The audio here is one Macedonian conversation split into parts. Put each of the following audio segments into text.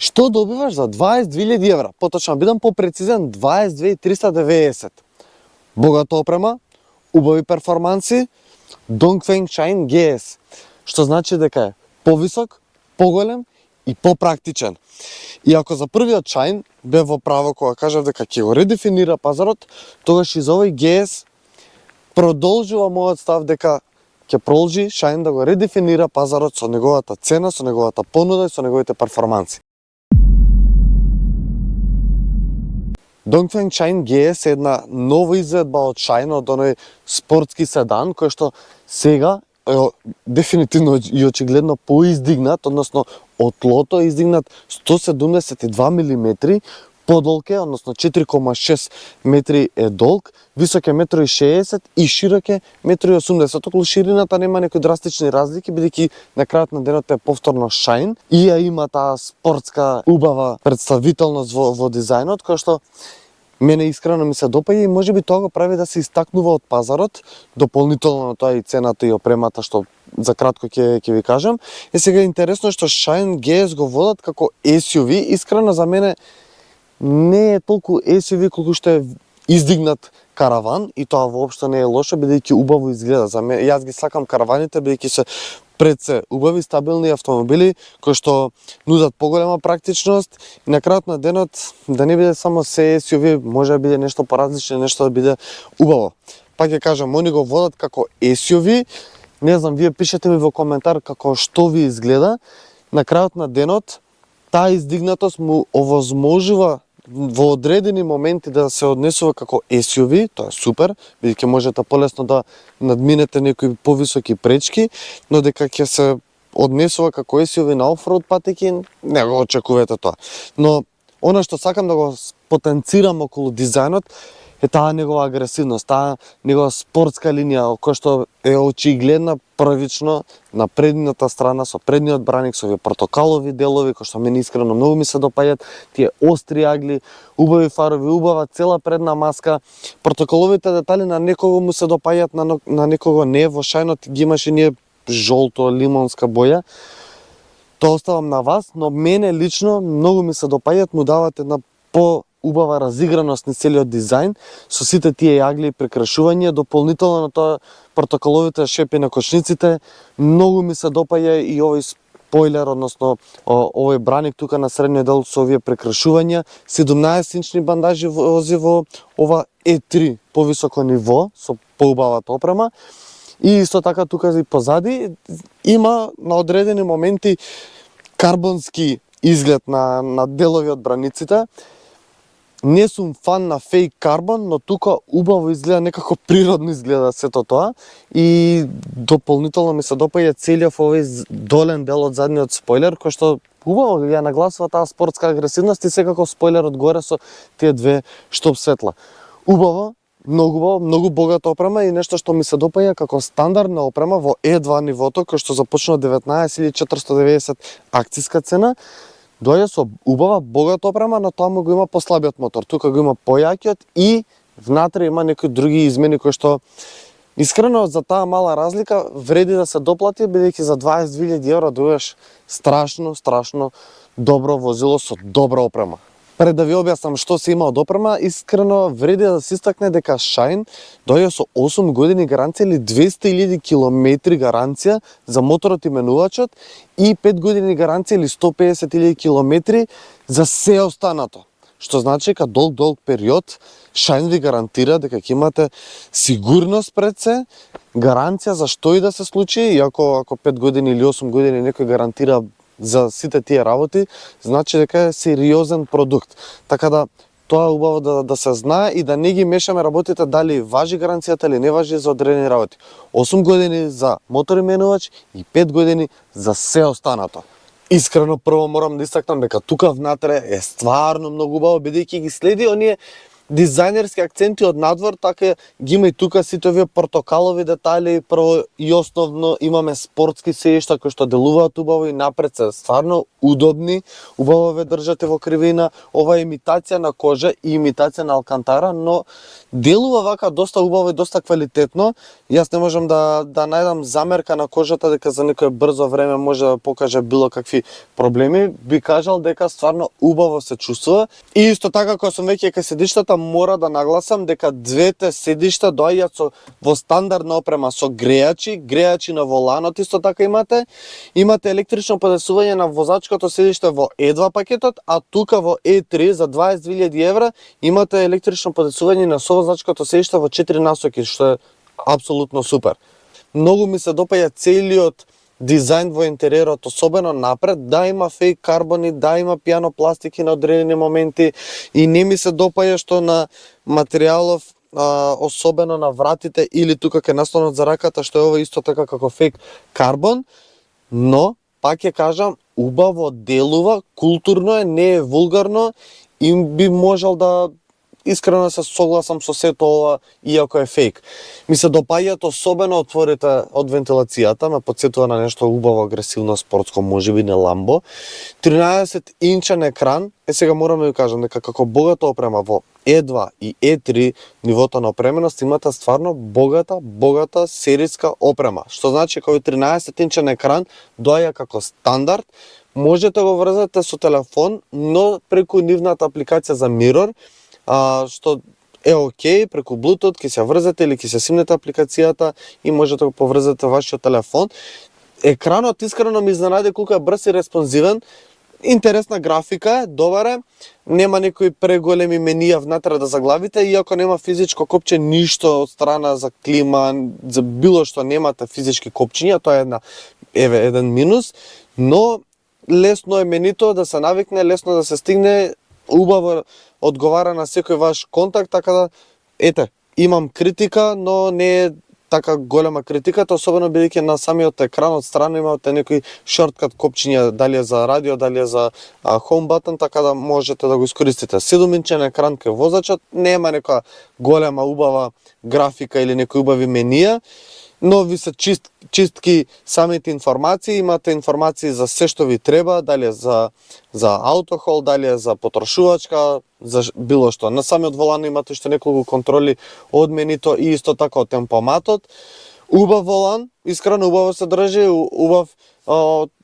Што добиваш за 22.000 евра? Поточно бидам попрецизен, 22.390. Богата опрема, убави перформанси, Dongfeng Shine GS. Што значи дека е повисок, поголем и попрактичен. И ако за првиот Shine бе во право кога кажав дека ќе го редефинира пазарот, тогаш и за овој GS продолжува мојот став дека ќе продолжи Shine да го редефинира пазарот со неговата цена, со неговата понуда и со неговите перформанси. Dongfeng Shine GS е една нова изведба од Shine, од оној спортски седан, кој што сега дефинитивно и очигледно поиздигнат, односно од тлото е издигнат 172 мм, подолг е, односно 4,6 метри е долг, висок е 1,60 м и широк е 1,80 м. Околу ширината нема некои драстични разлики, бидејќи на крајот на денот е повторно Shine и ја има таа спортска убава представителност во дизајнот, кој што мене искрено ми се допаѓа и можеби тоа го прави да се истакнува од пазарот, дополнително на тоа и цената и опремата што за кратко ќе ви кажам. Е сега интересно што Shine GS го водат како SUV, искрено за мене не е толку SUV колку што е издигнат караван и тоа воопшто не е лошо бидејќи убаво изгледа. За мене јас ги сакам караваните бидејќи се пред се убави стабилни автомобили кои што нудат поголема практичност и на крајот на денот да не биде само се SUV, може да биде нешто поразлично, нешто да биде убаво. Пак ќе кажам, они го водат како SUV. Не знам, вие пишете ми во коментар како што ви изгледа. На крајот на денот таа издигнатост му овозможува во одредени моменти да се однесува како SUV, тоа е супер, бидејќи можете полесно да надминете некои повисоки пречки, но дека ќе се однесува како SUV на офроуд патеки, не го очекувате тоа. Но она што сакам да го потенцирам околу дизајнот е таа негова агресивност, таа негова спортска линија, која што е очигледна првично на предната страна со предниот браник, со овие портокалови делови, кои што мене искрено многу ми се допаѓаат, тие остри агли, убави фарови, убава цела предна маска. Портокаловите детали на некого му се допаѓаат, на некого не. Во Shine ги имаше ние жолто-лимонска боја. Тоа оставам на вас, но мене лично многу ми се допаѓаат, му дават една убава разиграност на целиот дизајн со сите тие јагли и прекрашувања, дополнително на тоа портокаловите шепи на кочниците. Многу ми се допаѓа и овој спойлер, односно овој браник тука на средниот дел со овие прекрашувања. 17-инчни бандажи вози во ова E3 повисоко ниво со поубавата опрема. И исто така тука и позади има на одредени моменти карбонски изглед на делови од браниците. Не сум фан на фейк карбон, но тука убаво изгледа, некако природно изгледа сето тоа и дополнително ми се допаѓа целиот овој долен дел од задниот спойлер, кој што убаво ја нагласува таа спортска агресивност и секако спойлерот горе со тие две штоп светла. Убаво, многу богата опрема и нешто што ми се допаѓа како стандардна опрема во E2 нивото, кој што започна од 19.490 акциска цена. Доаѓа со убава, богата опрема, но тоа го има послабиот мотор. Тука го има појакиот и внатре има некои други измени кои што искрено за таа мала разлика вреди да се доплати, бидејќи за 22.000 евра добиваш страшно добро возило со добра опрема. Пред да ви објаснам што се има од опрема, искрено вреди да се истакне дека Shine доаѓа со 8 години гаранција или 200.000 километри гаранција за моторот и менувачот и 5 години гаранција или 150.000 километри за се останато. Што значи дека долг период Shine ви гарантира дека ќе имате сигурност пред се, гаранција за што и да се случи, и ако 5 години или 8 години некој гарантира за сите тие работи, значи дека е сериозен продукт. Така да тоа е убаво да се знае и да не ги мешаме работите дали важи гаранцијата или не важи за одредени работи. 8 години за мотор и менувач и 5 години за се останато. Искрено прво морам да истакнам дека тука внатре е стварно многу убаво, бидејќи ги следи оние дизајнерски акценти од надвор, така ги има и тука сите овие портокалови детали. Прво и основно имаме спортски седишта кои што делуваат убаво и напред се стварно удобни, убаво ве држате во кривина. Ова е имитација на кожа и имитација на алкантара, но делува вака доста убаво и доста квалитетно. Јас не можам да најдам замерка на кожата дека за некое брзо време може да покаже било какви проблеми. Би кажал дека стварно убаво се чувствува. И исто така кога сум веќе кај седиштата, мора да нагласам дека двете седишта доаѓаат во стандардна опрема со грејачи на воланот исто така имате. Имате електрично подесување на возачкото седиште во E2 пакетот, а тука во E3 за 22.000 евра имате електрично подесување на совозачкото седиште во 4 насоки, што е апсолутно супер. Многу ми се допаѓа целиот дизајн во интериерот, особено напред, да има фейк карбони, да има пијанопластики на одредени моменти и не ми се допаѓа што на материјалов, особено на вратите или тука кај наслонот за раката, што е ова исто така како фейк карбон, но пак ќе кажам, убаво делува, културно е, не е вулгарно и би можел да искрено се согласам со сето ова, иако е фейк. Ми се допаѓаат особено отворите од вентилацијата, ме потсетува на нешто убаво, агресивно, спортско, можеби не Ламбо. 13-инчен екран, сега морам да ви кажам дека како богата опрема во E2 и E3 нивото на опременост имате стварно богата серијска опрема. Што значи кога 13-инчен екран доаѓа како стандард, можете го врзате со телефон, но преку нивната апликација за Mirror, што е окей, преку Bluetooth ќе се врзете или ќе се симнете апликацијата и можете да го поврзете вашиот телефон. Екранот искрено ми изненади колку е брз и респонзивен. Интересна графика е, добар е, нема некои преголеми менија внатре да заглавите, иако нема физичко копче, ништо од страна за клима, за било што немате физички копчиња, тоа е еден минус, но лесно е менито да се навикне, лесно да се стигне, убаво одговара на секој ваш контакт, така да, имам критика, но не е така голема критиката, особено бидејќи на самиот екран од страна имате некои шорткат копчиња, дали е за радио, дали е за home button, така да можете да го искористите. 7-инчен екран кај возачот, нема некоја голема убава графика или некои убави менија, но ви се чистки самите информации, имате информации за се што ви треба, дали е за аутохол, дали е за потрошувачка, за било што. На самиот волан имате уште неколку контроли од менито и исто така од темпоматот. Убав волан, искрено убаво се држи,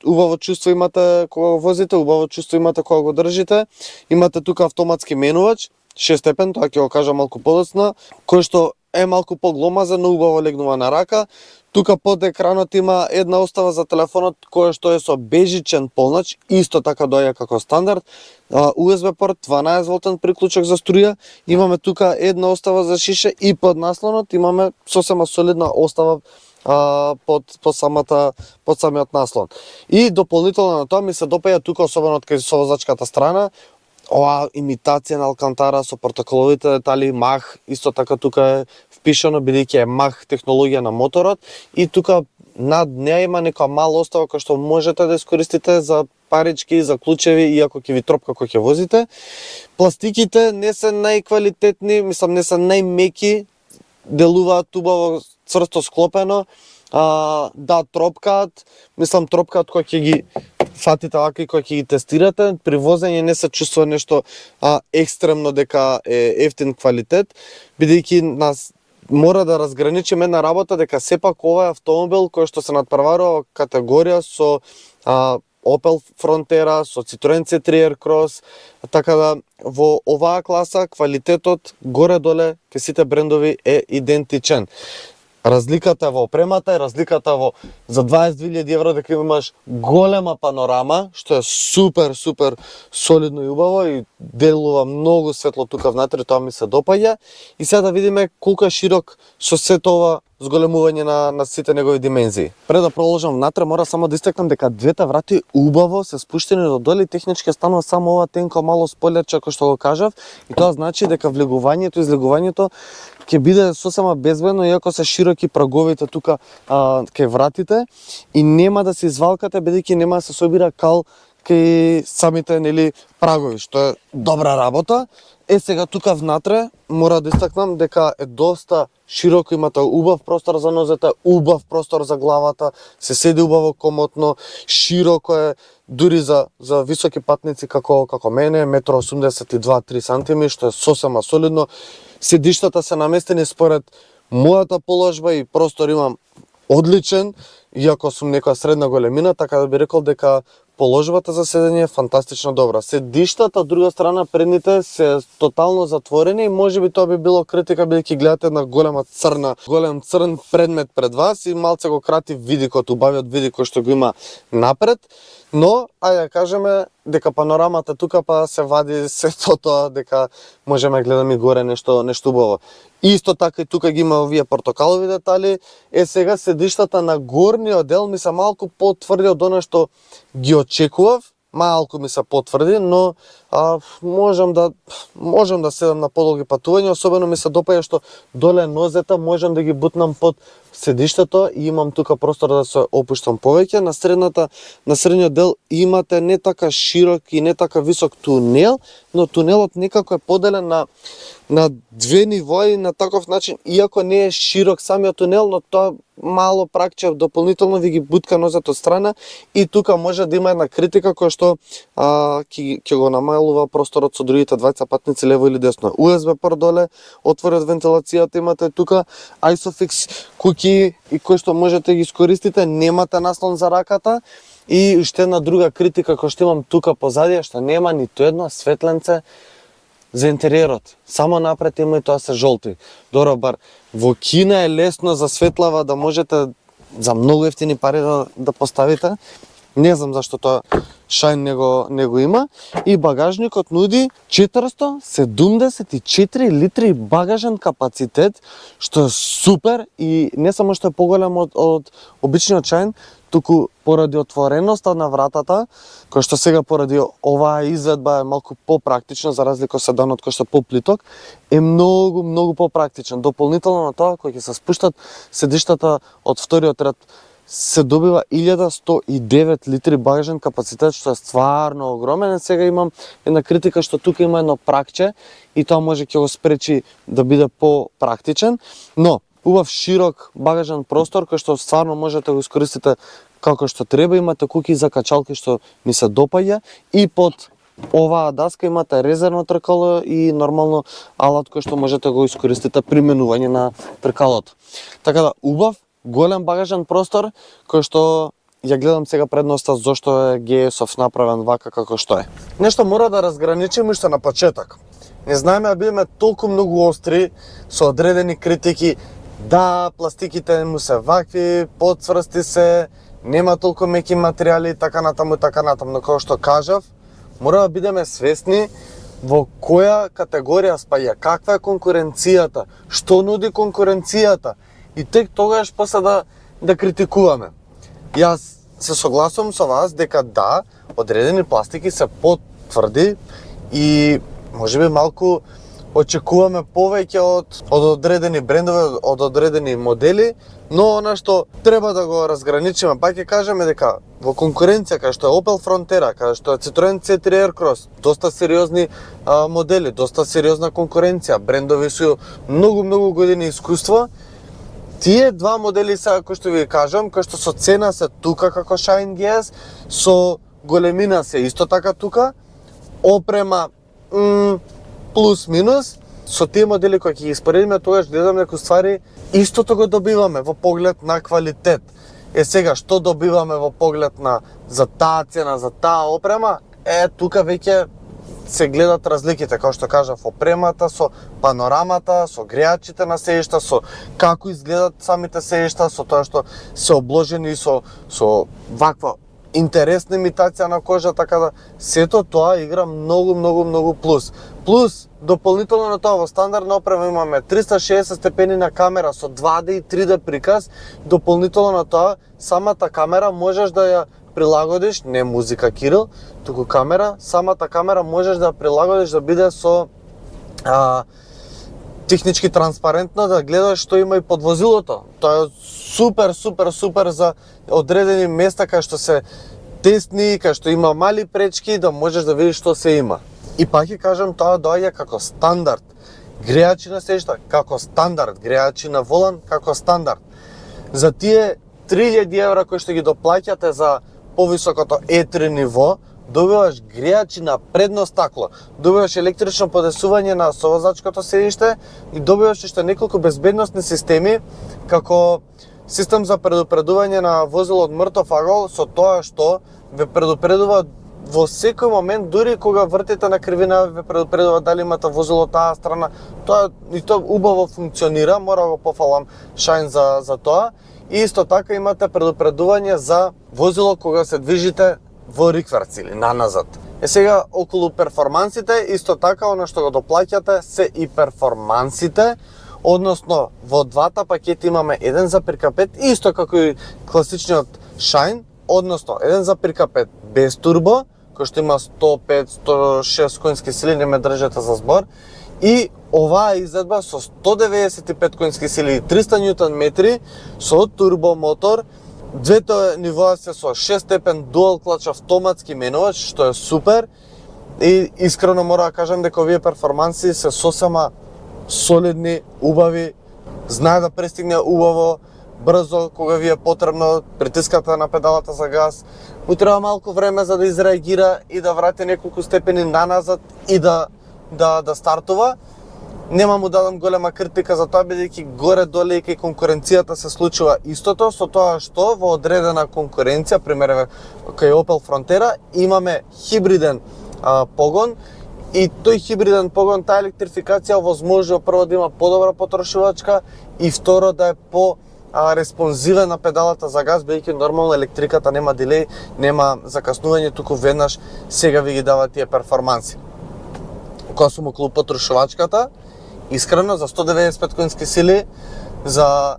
убаво чувство имате кога го возите, убаво чувство имате кога го држите. Имате тука автоматски менувач, 6 степен, тоа ќе го кажам малку подоцна, кој што е малку погломазен, но убаво легнува на рака. Тука под екранот има една остава за телефонот која што е со бежичен полнач, исто така доаѓа како стандард. USB порт, 12 волтен приклучок за струја. Имаме тука една остава за шише и под наслонот имаме сосема солидна остава под самиот наслон. И дополнително на тоа ми се допаѓа тука, особено од кај совозачката страна, ова имитација на алкантара со протоколовите детали, мах, исто така тука е впишано бидејќи е мах технологија на моторот и тука над неа има нека мала остава која што можете да искористите за парички, за клучеви, иако ќе ви тропка кога ќе возите. Пластиките не се најквалитетни, мислам не се најмеки, делуваат убаво цврсто склопено. Да, тропкаат, мислам тропкаат кога ќе ги фатите вака и кога ќе ги тестирате, при возење не се чувствува нешто екстремно дека е ефтин квалитет, бидејќи нас мора да разграничиме една работа дека сепак ова е автомобил кој што се надпреварува категорија со Opel Frontera, со Citroen C3 Aircross, така да во оваа класа квалитетот горе-доле ке сите брендови е идентичен. Разликата во опремата е разликата во за 22.000 евра дека имаш голема панорама, што е супер солидно и убаво и делува многу светло тука внатре, тоа ми се допаѓа. И сега да видиме колку е широк со сето ова зголемување на сите негови димензии. Пред да продолжам внатре, мора само да истакнам дека двете врати убаво се спуштени до доле и технички станува само ова тенко мало спойлерче кој што го кажав, и тоа значи дека влегувањето и излегувањето ќе биде сосема безбедно, иако се широки праговите тука кај вратите и нема да се извалкате, бидејќи нема да се собира кал кај самите нели прагови, што е добра работа. Сега тука внатре мора да истакнам дека е доста широко, имате убав простор за нозете, убав простор за главата, се седи убаво комотно, широко е дури за високи патници како мене, 1,82-3 см, што е сосема солидно. Седиштата се наместени според мојата положба и простор имам одличен, иако сум некоја средна големина, така да би рекол дека положбата за седење е фантастично добра. Седиштата, од друга страна, предните се тотално затворени и можеби тоа би било критика бидејќи гледате една голем црн предмет пред вас и малце го крати видикот, убавиот видик кој што го има напред. Но, ајде да кажеме дека панорамата тука па се вади сето тоа, дека можеме гледаме горе нешто убаво. Исто така и тука ги има овие портокалови детали. Сега седиштата на горниот дел ми се малку потврди од она што ги очекував. Малку ми се потврди, но можам да седам на подолги патувања, особено ми се допаѓа што доле нозета можам да ги бутнам под седиштето и имам тука простор да се опуштам повеќе. На средниот дел имате не така широк и не така висок тунел, но тунелот некако е поделен на две нивои на таков начин, иако не е широк самиот тунел, но тоа мало пракче дополнително ви ги бутка нозет од страна и тука може да има една критика која што ќе го намалува просторот со другите двајца патници лево или десно. USB порт доле, отвори од вентилацијата имате тука, ISOFIX куки и кои што можете ги искористите, немате наслон за раката. И уште една друга критика која што имам тука позади, што нема ниту едно светленце за интериерот. Само напред има и тоа се жолти. Добро, бар во Кина е лесно за светлава да можете за многу ефтини пари да поставите. Не знам зашто тоа Shine не го има. И багажникот нуди 474 литри багажен капацитет, што е супер и не само што е поголем од обичниот Shine, туку поради отвореноста на вратата, кој што сега поради оваа изведба е малку попрактична за разлика од седанот кој што е поплиток, е многу попрактичен. Дополнително на тоа, кој ќе се спуштат седиштата од вториот ред, се добива 1109 литри багажен капацитет, што е стварно огромен. Сега имам една критика што тука има едно пракче и тоа може ќе го спречи да биде попрактичен, но убав широк багажен простор кој што стварно можете да го искористите како што треба. Имате куки за качалки што ми се допаѓа и под оваа даска имате резервно тркало и нормално алат кој што можете да го искористите при менување на тркалото. Така да убав голем багажен простор кој што ја гледам сега предноста зошто е GS-ов направен вака како што е. Нешто мора да разграничиме уште на почеток. Не знаеме да бидеме толку многу остри со одредени критики. Да, пластиките му се вакви, подцврсти се, нема толку меки материјали, така натаму, но како што кажав, мора да бидеме свесни во која категорија спаја, каква е конкуренцијата, што нуди конкуренцијата и тек тогаш после да критикуваме. Јас се согласувам со вас дека да, одредени пластики се потврди и можеби малку очекуваме повеќе од одредени брендови, од одредени модели, но она што треба да го разграничиме, па ќе кажеме дека во конкуренција кај што е Opel Frontera, кај што е Citroen C3 Aircross, доста сериозни модели, доста сериозна конкуренција, брендови со многу години искуство. Тие два модели са, кои што ви кажам, кои што со цена се тука како Shine GS, со големина се исто така тука, опрема плюс минус, со тие модели кои ќе ги споредиме, тогаш гледам некои ствари истото го добиваме во поглед на квалитет. Сега што добиваме во поглед за таа цена, за таа опрема, тука веќе се гледат разликите, како што кажав, опремата, со панорамата, со греачите на седишта, со како изгледат самите седишта, со тоа што се обложени со ваква интересна имитација на кожа, така да сето тоа игра многу плюс. Плюс, дополнително на тоа, во стандардна опрема имаме 360 степени на камера со 2D и 3D приказ. Дополнително на тоа, самата камера можеш да ја прилагодиш, не музика Кирил, туку камера, самата камера можеш да ја прилагодиш да биде со технички транспарентно, да гледаш што има и под возилото. Тоа е супер за одредени места кај што се тесни, кај што има мали пречки, да можеш да видиш што се има. И пак ќе кажам, тоа доаѓа како стандард. Греачи на седишта како стандард, греачи на волан како стандард. За тие 3000 евра кои што ги доплаќате за повисокото E3 ниво, добиваш греачи на предно стакло, добиваш електрично подесување на совозачкото седиште и добиваш уште неколку безбедносни системи, како систем за предупредување на возило од мртов агол, со тоа што ве предупредува во секој момент, дури кога вртите на кривина, ве предупредува дали имате возило таа страна. Тоа и тоа убаво функционира, мора да го пофалам Шајн за тоа. И исто така имате предупредување за возило кога се движите во рикверц или наназад. Сега околу перформансите, исто така она што го доплаќате се и перформансите, односно во двата пакети имаме 1.5, исто како и класичниот Шајн, односно 1.5 без турбо, кој што има 105-106 конски сили, не ме држете за збор, и оваа изедба со 195 конски сили и 300 ньютон метри со турбо мотор. Двете нивоа се со 6 степен дуал клач автоматски менувач, што е супер. И искрено мора да кажам дека овие перформанси се сосема солидни, убави, знае да пристигне убаво, брзо, кога ви е потребно, притискате на педалата за газ. Му треба малку време за да изреагира и да врати неколку степени наназад и да стартува. Нема му дадам голема критика за тоа, бидејќи горе-доле и кај конкуренцијата се случува истото, со тоа што во одредена конкуренција, пример кај Opel Frontera, имаме хибриден погон, и тој хибриден погон, таа електрификација овозможува прво да има подобра потрошувачка и второ да е респонзивен на педалата за газ, бидејќи нормално електриката нема дилеј, нема закаснување, туку веднаш сега ви ги дава тие перформанси. Кога сум околу потрошувачката, искрено за 195 конски сили, за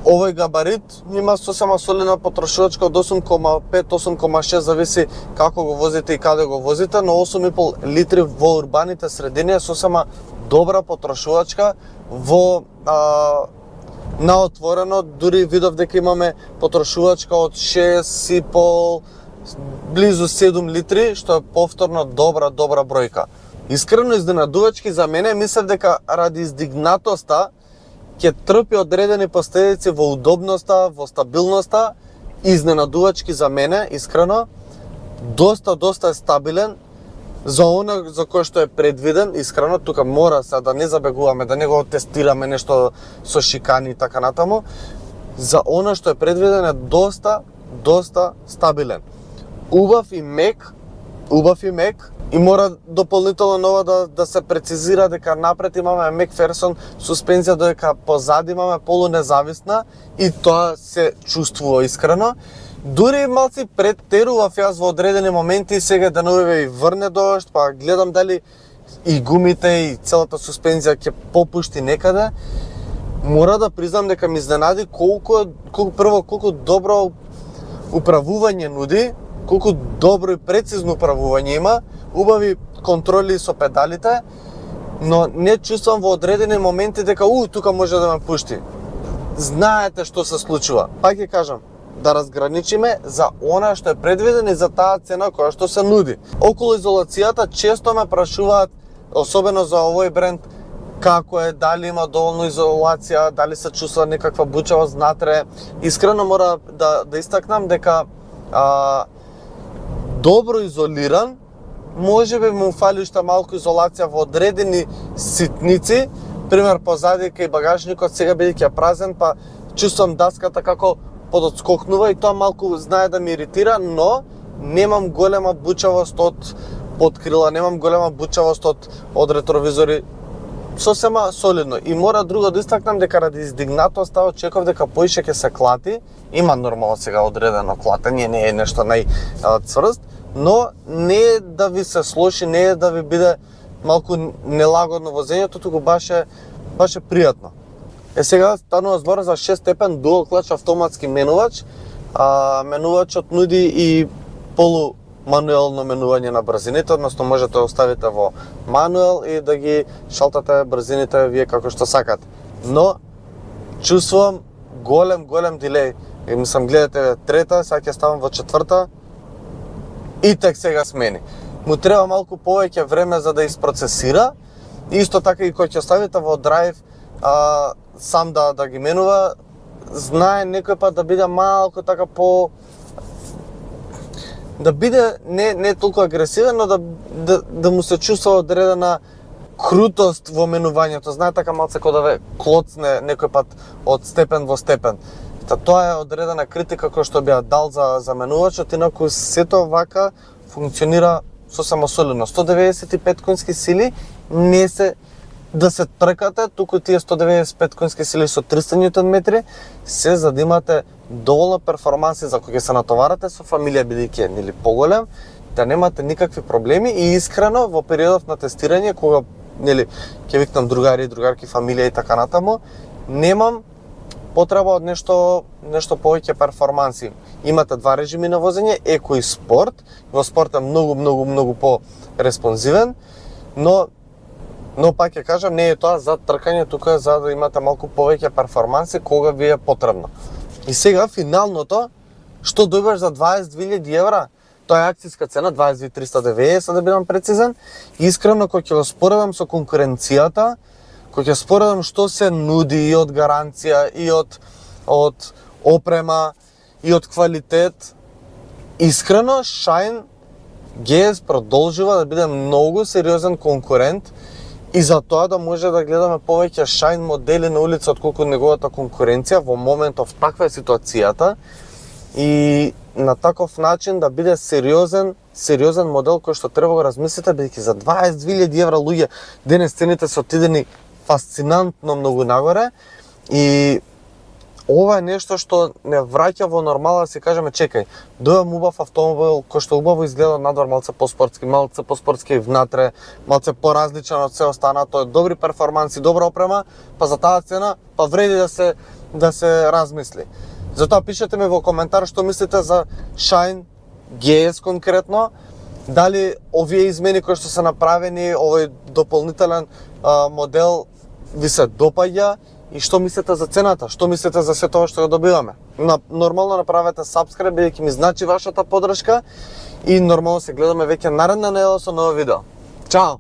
овој габарит има сосема солидна потрошувачка од 8.5-8.6, зависи како го возите и каде го возите, но 8,5 литри во урбаните средини е сосема добра потрошувачка. Во на отворено дури видов дека имаме потрошувачка од 6,5 близу 7 литри, што е повторно добра бројка. Искрено изненадувачки за мене, мислев дека ради издигнатоста ќе трпи одредени последици во удобноста, во стабилноста. Изненадувачки за мене, искрено, доста е стабилен за она за кое што е предвиден. Искрено, тука мора се да не забегуваме, да не го тестираме нешто со шикани и така натаму. За она што е предвиден е доста стабилен. Убав и мек, и мора дополнително нова да се прецизира дека напред имаме Макферсон суспензија, додека позади имаме полунезависна, и тоа се чувствува искрено. Дури малци претерував јас во одредени моменти, сега деновиве и врне дожд, па гледам дали и гумите и целата суспензија ќе попушти некаде. Мора да признам дека ми изненади колку добро управување нуди, колку добро и прецизно управување има, убави контроли со педалите, но не чувствам во одредени моменти дека тука може да ме пушти. Знаете што се случува. Пак ќе кажам, да разграничиме за она што е предвидено и за таа цена која што се нуди. Околу изолацијата често ме прашуваат, особено за овој бренд, како е, дали има доволно изолација, дали се чувства некаква бучавост внатре. Искрено мора да истакнам дека добро изолиран, можеби му фали уште малку изолација во одредени ситници, пример позади кај багажникот, сега бидејќи е празен, па чувствам даската како подотскокнува и тоа малку знае да ми иритира, но немам голема бучавост од подкрила, немам голема бучавост од ретровизори, сосема солидно. И мора друго да истакнам дека ради издигнатоста очекував дека поише ќе се клати, има нормално сега одредено клатење, не е нешто најцврст, но не е да ви се слоши, не е да ви биде малку нелагодно возењето, туку баш е пријатно. Сега станува збор за 6 степен дуал клач автоматски менувач. Менувачот нуди и полумануелно менување на брзините, односно можете да оставите во мануел и да ги шалтате брзините вие како што сакате. Но чувствувам голем дилеј. Мислам, гледате трета, сега ќе ставам во четврта, и тек сега смени. Му треба малку повеќе време за да isprocesира. Исто така и кој ќе ставите во драйв сам да ги менува, знае некој пат да биде малку така да биде не толку агресивен, но да му се чувства одредена крутост во менувањето. Знае така малце како да ве клоцне некој пат од степен во степен. Тоа е одредена критика која што би ја дал за менувачот, инаку сето вака функционира сосема солидно. 195 конски сили не се да се тркате, туку тие 195 конски сили со 300 Нм се за да имате доволно перформанси за кога ќе се натоварате со фамилија бидејќи нели поголем, да немате никакви проблеми и искрено во периодот на тестирање кога нели ќе викнам другари, другарки, фамилија и така натаму, немам потреба од нешто повеќе перформанси. Имате два режими на возење, еко и спорт. Во спорт е многу по-респонзивен, но пак ќе кажам, не е тоа за тркање, тука е за да имате малку повеќе перформанси кога ви е потребно. И сега финалното, што добиваш за 22.000 евра, тоа е акцијска цена 22.390 да бидам прецизен. Искрено кога ќе го споредам со конкуренцијата, кога ќе споредам што се нуди и од гаранција, и од опрема, и од квалитет, искрено Shine GS продолжува да биде многу сериозен конкурент и за тоа да може да гледаме повеќе Shine модели на улица отколку неговата конкуренција. Во моментов таква е ситуацијата и на таков начин да биде сериозен модел кој што треба го размислите, бидејќи за 22.000 евра луѓе денес цените се отидени фасцинантно многу нагоре и ова е нешто што не враќа во нормала, да си кажеме, чекај, дојам убав автомобил кој што убаво изгледа надвор малце поспортски внатре, малце поразличен од се останато, добри перформанси, добра опрема, па за таа цена, па вреди да се размисли. Затоа пишете ми во коментар што мислите за Shine GS конкретно, дали овие измени кои што се направени, овој дополнителен модел ви се допаѓа и што мислите за цената, што мислите за се тоа што го добиваме. Нормално направете subscribe, бидејќи ми значи вашата поддршка и нормално се гледаме веќе наредна недела со ново видео. Чао!